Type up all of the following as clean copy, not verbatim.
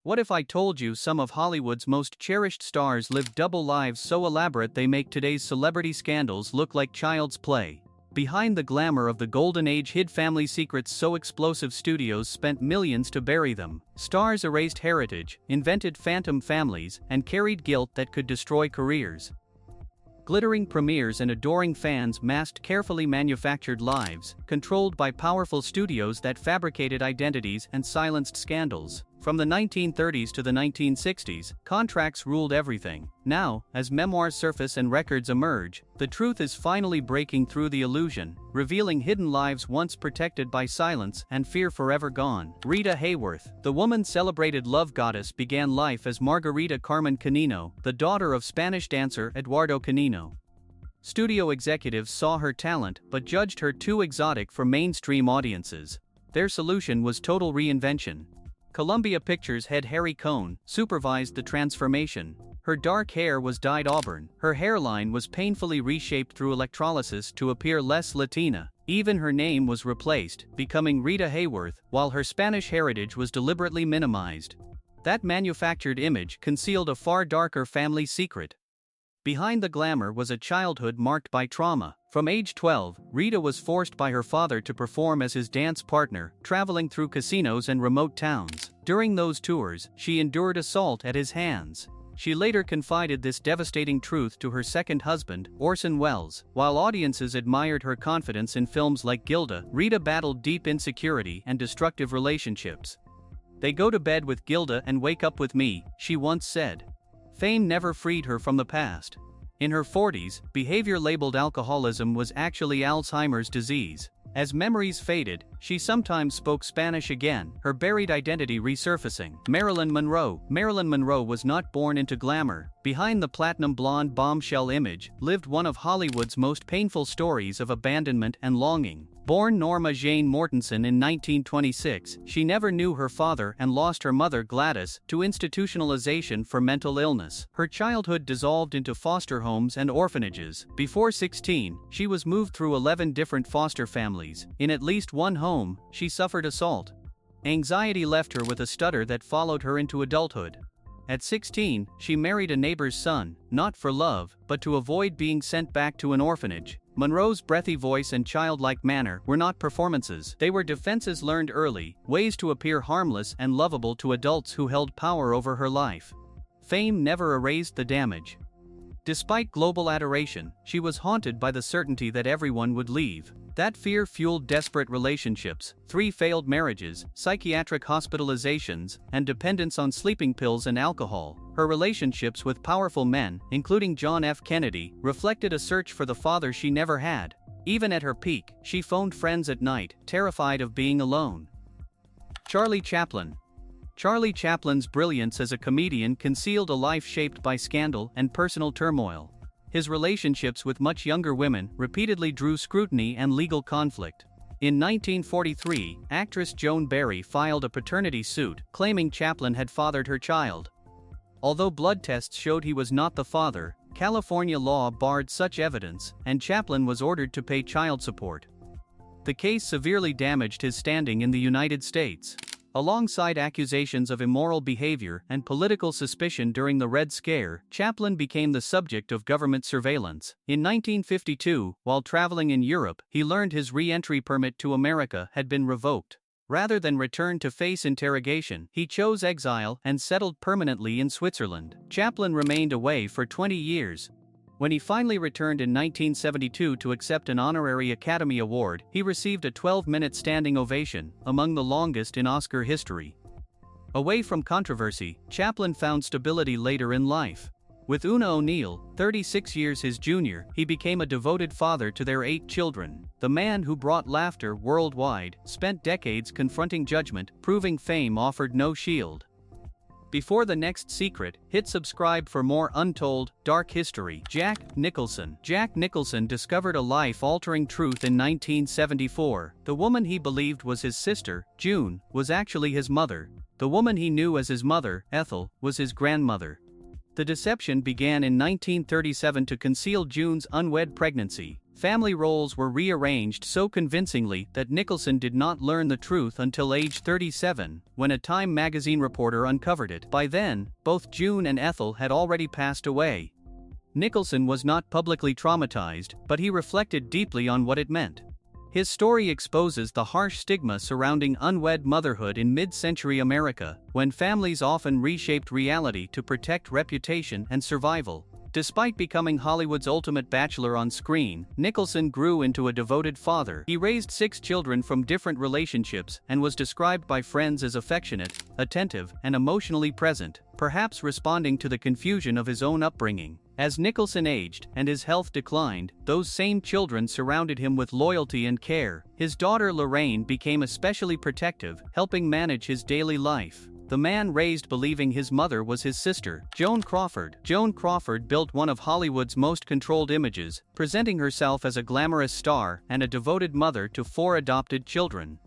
What if I told you some of Hollywood's most cherished stars lived double lives so elaborate they make today's celebrity scandals look like child's play? Behind the glamour of the golden age hid family secrets so explosive studios spent millions to bury them. Stars erased heritage, invented phantom families, and carried guilt that could destroy careers. Glittering premieres and adoring fans masked carefully manufactured lives, controlled by powerful studios that fabricated identities and silenced scandals. From the 1930s to the 1960s, contracts ruled everything. Now, as memoirs surface and records emerge, the truth is finally breaking through the illusion, revealing hidden lives once protected by silence and fear forever gone. Rita Hayworth, the woman-celebrated love goddess, began life as Margarita Carmen Canino, the daughter of Spanish dancer Eduardo Canino. Studio executives saw her talent but judged her too exotic for mainstream audiences. Their solution was total reinvention. Columbia Pictures head Harry Cohn supervised the transformation. Her dark hair was dyed auburn, her hairline was painfully reshaped through electrolysis to appear less Latina. Even her name was replaced, becoming Rita Hayworth, while her Spanish heritage was deliberately minimized. That manufactured image concealed a far darker family secret. Behind the glamour was a childhood marked by trauma. From age 12, Rita was forced by her father to perform as his dance partner, traveling through casinos and remote towns. During those tours, she endured assault at his hands. She later confided this devastating truth to her second husband, Orson Welles. While audiences admired her confidence in films like Gilda, Rita battled deep insecurity and destructive relationships. "They go to bed with Gilda and wake up with me," she once said. Fame never freed her from the past. In her 40s, behavior labeled alcoholism was actually Alzheimer's disease. As memories faded, she sometimes spoke Spanish again, her buried identity resurfacing. Marilyn Monroe. Marilyn Monroe was not born into glamour. Behind the platinum blonde bombshell image lived one of Hollywood's most painful stories of abandonment and longing. Born Norma Jane Mortensen in 1926, she never knew her father and lost her mother Gladys to institutionalization for mental illness. Her childhood dissolved into foster homes and orphanages. Before 16, she was moved through 11 different foster families. In at least one home, she suffered assault. Anxiety left her with a stutter that followed her into adulthood. At 16, she married a neighbor's son, not for love, but to avoid being sent back to an orphanage. Monroe's breathy voice and childlike manner were not performances. They were defenses learned early, ways to appear harmless and lovable to adults who held power over her life. Fame never erased the damage. Despite global adoration, she was haunted by the certainty that everyone would leave. That fear fueled desperate relationships, 3 failed marriages, psychiatric hospitalizations, and dependence on sleeping pills and alcohol. Her relationships with powerful men, including John F. Kennedy, reflected a search for the father she never had. Even at her peak, she phoned friends at night, terrified of being alone. Charlie Chaplin. Charlie Chaplin's brilliance as a comedian concealed a life shaped by scandal and personal turmoil. His relationships with much younger women repeatedly drew scrutiny and legal conflict. In 1943, actress Joan Barry filed a paternity suit, claiming Chaplin had fathered her child. Although blood tests showed he was not the father, California law barred such evidence, and Chaplin was ordered to pay child support. The case severely damaged his standing in the United States. Alongside accusations of immoral behavior and political suspicion during the Red Scare, Chaplin became the subject of government surveillance. In 1952, while traveling in Europe, he learned his re-entry permit to America had been revoked. Rather than return to face interrogation, he chose exile and settled permanently in Switzerland. Chaplin remained away for 20 years. When he finally returned in 1972 to accept an honorary Academy Award, he received a 12-minute standing ovation, among the longest in Oscar history. Away from controversy, Chaplin found stability later in life. With Una O'Neill, 36 years his junior, he became a devoted father to their 8 children. The man who brought laughter worldwide spent decades confronting judgment, proving fame offered no shield. Before the next secret, hit subscribe for more untold, dark history. Jack Nicholson. Jack Nicholson discovered a life-altering truth in 1974. The woman he believed was his sister, June, was actually his mother. The woman he knew as his mother, Ethel, was his grandmother. The deception began in 1937 to conceal June's unwed pregnancy. Family roles were rearranged so convincingly that Nicholson did not learn the truth until age 37, when a Time magazine reporter uncovered it. By then, both June and Ethel had already passed away. Nicholson was not publicly traumatized, but he reflected deeply on what it meant. His story exposes the harsh stigma surrounding unwed motherhood in mid-century America, when families often reshaped reality to protect reputation and survival. Despite becoming Hollywood's ultimate bachelor on screen, Nicholson grew into a devoted father. He raised 6 children from different relationships and was described by friends as affectionate, attentive, and emotionally present, perhaps responding to the confusion of his own upbringing. As Nicholson aged and his health declined, those same children surrounded him with loyalty and care. His daughter Lorraine became especially protective, helping manage his daily life. The man raised believing his mother was his sister, Joan Crawford. Joan Crawford built one of Hollywood's most controlled images, presenting herself as a glamorous star and a devoted mother to 4 adopted children.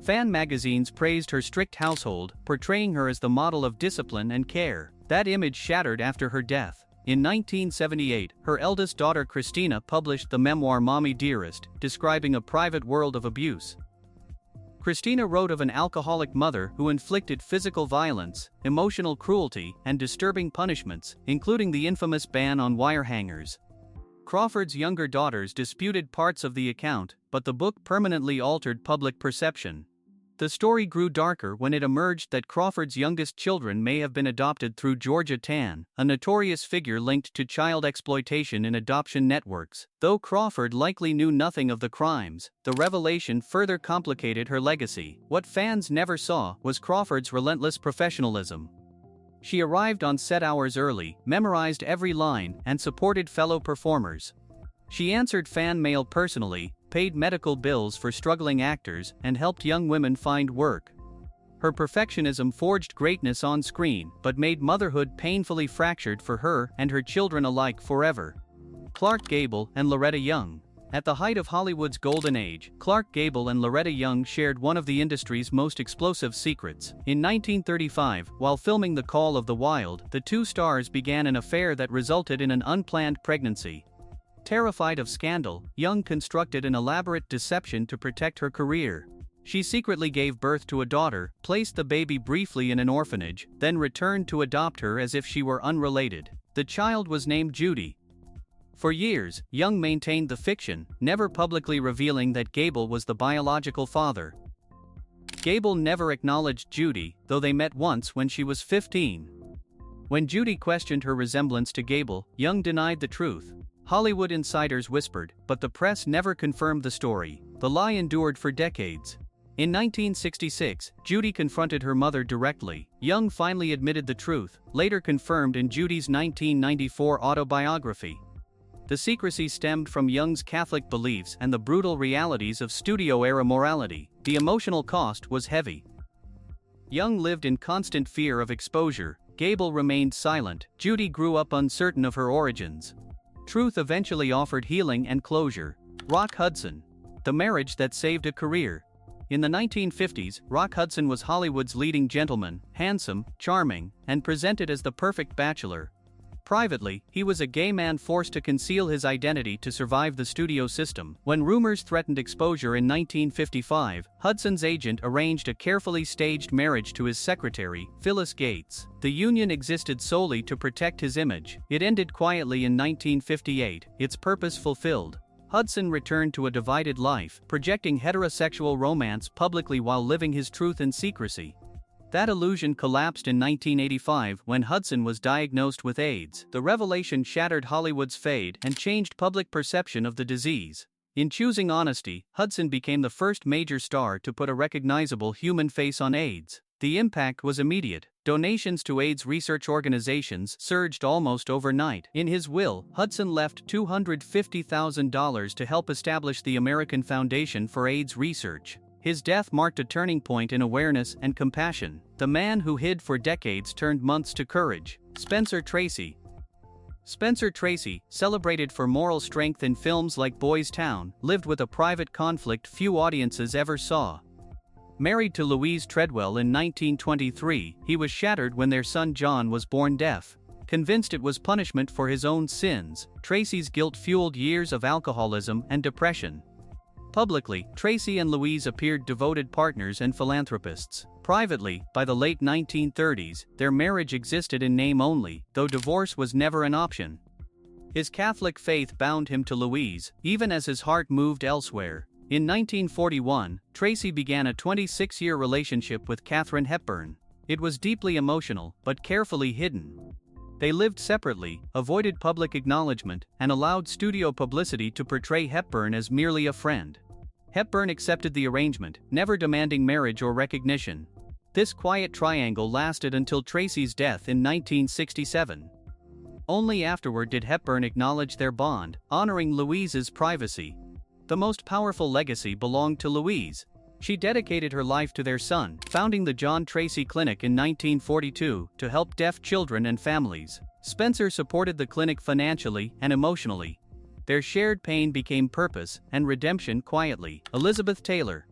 Fan magazines praised her strict household, portraying her as the model of discipline and care. That image shattered after her death. In 1978, her eldest daughter Christina published the memoir Mommy Dearest, describing a private world of abuse. Christina wrote of an alcoholic mother who inflicted physical violence, emotional cruelty, and disturbing punishments, including the infamous ban on wire hangers. Crawford's younger daughters disputed parts of the account, but the book permanently altered public perception. The story grew darker when it emerged that Crawford's youngest children may have been adopted through Georgia Tann, a notorious figure linked to child exploitation in adoption networks. Though Crawford likely knew nothing of the crimes, the revelation further complicated her legacy. What fans never saw was Crawford's relentless professionalism. She arrived on set hours early, memorized every line, and supported fellow performers. She answered fan mail personally, paid medical bills for struggling actors, and helped young women find work. Her perfectionism forged greatness on screen, but made motherhood painfully fractured for her and her children alike forever. Clark Gable and Loretta Young. At the height of Hollywood's golden age, Clark Gable and Loretta Young shared one of the industry's most explosive secrets. In 1935, while filming The Call of the Wild, the 2 stars began an affair that resulted in an unplanned pregnancy. Terrified of scandal, Young constructed an elaborate deception to protect her career. She secretly gave birth to a daughter, placed the baby briefly in an orphanage, then returned to adopt her as if she were unrelated. The child was named Judy. For years, Young maintained the fiction, never publicly revealing that Gable was the biological father. Gable never acknowledged Judy, though they met once when she was 15. When Judy questioned her resemblance to Gable, Young denied the truth. Hollywood insiders whispered, but the press never confirmed the story. The lie endured for decades. In 1966, Judy confronted her mother directly. Young finally admitted the truth, later confirmed in Judy's 1994 autobiography. The secrecy stemmed from Young's Catholic beliefs and the brutal realities of studio-era morality. The emotional cost was heavy. Young lived in constant fear of exposure. Gable remained silent. Judy grew up uncertain of her origins. Truth eventually offered healing and closure. Rock Hudson. The marriage that saved a career. In the 1950s, Rock Hudson was Hollywood's leading gentleman, handsome, charming, and presented as the perfect bachelor. Privately, he was a gay man forced to conceal his identity to survive the studio system. When rumors threatened exposure in 1955, Hudson's agent arranged a carefully staged marriage to his secretary, Phyllis Gates. The union existed solely to protect his image. It ended quietly in 1958, its purpose fulfilled. Hudson returned to a divided life, projecting heterosexual romance publicly while living his truth in secrecy. That illusion collapsed in 1985 when Hudson was diagnosed with AIDS. The revelation shattered Hollywood's fade and changed public perception of the disease. In choosing honesty, Hudson became the first major star to put a recognizable human face on AIDS. The impact was immediate. Donations to AIDS research organizations surged almost overnight. In his will, Hudson left $250,000 to help establish the American Foundation for AIDS Research. His death marked a turning point in awareness and compassion. The man who hid for decades turned months to courage. Spencer Tracy. Spencer Tracy, celebrated for moral strength in films like Boys Town, lived with a private conflict few audiences ever saw. Married to Louise Treadwell in 1923, he was shattered when their son John was born deaf. Convinced it was punishment for his own sins, Tracy's guilt fueled years of alcoholism and depression. Publicly, Tracy and Louise appeared devoted partners and philanthropists. Privately, by the late 1930s, their marriage existed in name only, though divorce was never an option. His Catholic faith bound him to Louise, even as his heart moved elsewhere. In 1941, Tracy began a 26-year relationship with Katharine Hepburn. It was deeply emotional, but carefully hidden. They lived separately, avoided public acknowledgement, and allowed studio publicity to portray Hepburn as merely a friend. Hepburn accepted the arrangement, never demanding marriage or recognition. This quiet triangle lasted until Tracy's death in 1967. Only afterward did Hepburn acknowledge their bond, honoring Louise's privacy. The most powerful legacy belonged to Louise. She dedicated her life to their son, founding the John Tracy Clinic in 1942 to help deaf children and families. Spencer supported the clinic financially and emotionally. Their shared pain became purpose and redemption quietly. Elizabeth Taylor.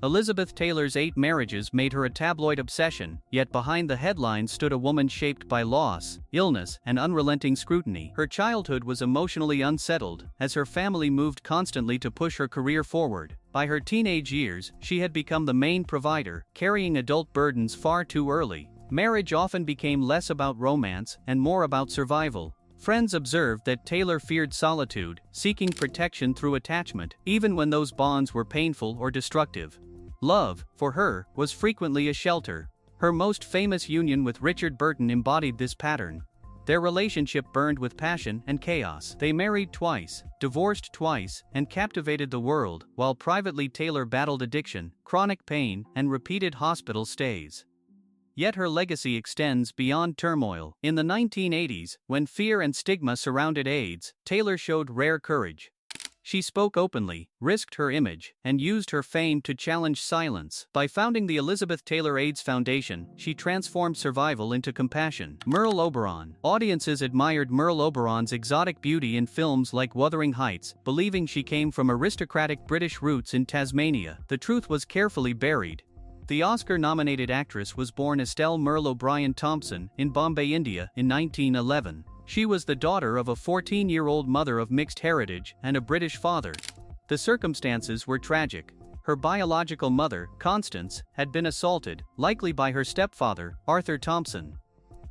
Elizabeth Taylor's 8 marriages made her a tabloid obsession, yet behind the headlines stood a woman shaped by loss, illness, and unrelenting scrutiny. Her childhood was emotionally unsettled, as her family moved constantly to push her career forward. By her teenage years, she had become the main provider, carrying adult burdens far too early. Marriage often became less about romance and more about survival. Friends observed that Taylor feared solitude, seeking protection through attachment, even when those bonds were painful or destructive. Love, for her, was frequently a shelter. Her most famous union with Richard Burton embodied this pattern. Their relationship burned with passion and chaos. They married twice, divorced twice, and captivated the world, while privately Taylor battled addiction, chronic pain, and repeated hospital stays. Yet her legacy extends beyond turmoil. In the 1980s, when fear and stigma surrounded AIDS, Taylor showed rare courage. She spoke openly, risked her image, and used her fame to challenge silence. By founding the Elizabeth Taylor AIDS Foundation, she transformed survival into compassion. Merle Oberon. Audiences admired Merle Oberon's exotic beauty in films like Wuthering Heights, believing she came from aristocratic British roots in Tasmania. The truth was carefully buried. The Oscar-nominated actress was born Estelle Merle O'Brien Thompson in Bombay, India, in 1911. She was the daughter of a 14-year-old mother of mixed heritage and a British father. The circumstances were tragic. Her biological mother, Constance, had been assaulted, likely by her stepfather, Arthur Thompson.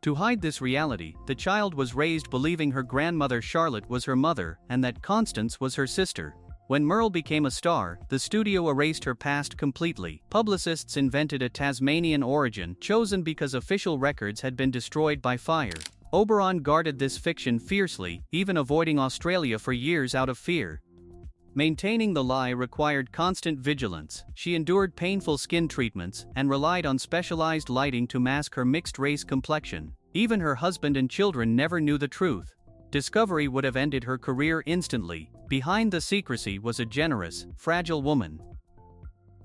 To hide this reality, the child was raised believing her grandmother Charlotte was her mother and that Constance was her sister. When Merle became a star, the studio erased her past completely. Publicists invented a Tasmanian origin, chosen because official records had been destroyed by fire. Oberon guarded this fiction fiercely, even avoiding Australia for years out of fear. Maintaining the lie required constant vigilance. She endured painful skin treatments and relied on specialized lighting to mask her mixed-race complexion. Even her husband and children never knew the truth. Discovery would have ended her career instantly. Behind the secrecy was a generous, fragile woman.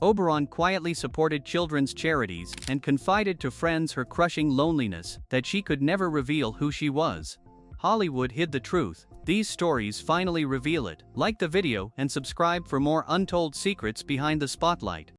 Oberon quietly supported children's charities and confided to friends her crushing loneliness, that she could never reveal who she was. Hollywood hid the truth. These stories finally reveal it. Like the video and subscribe for more untold secrets behind the spotlight.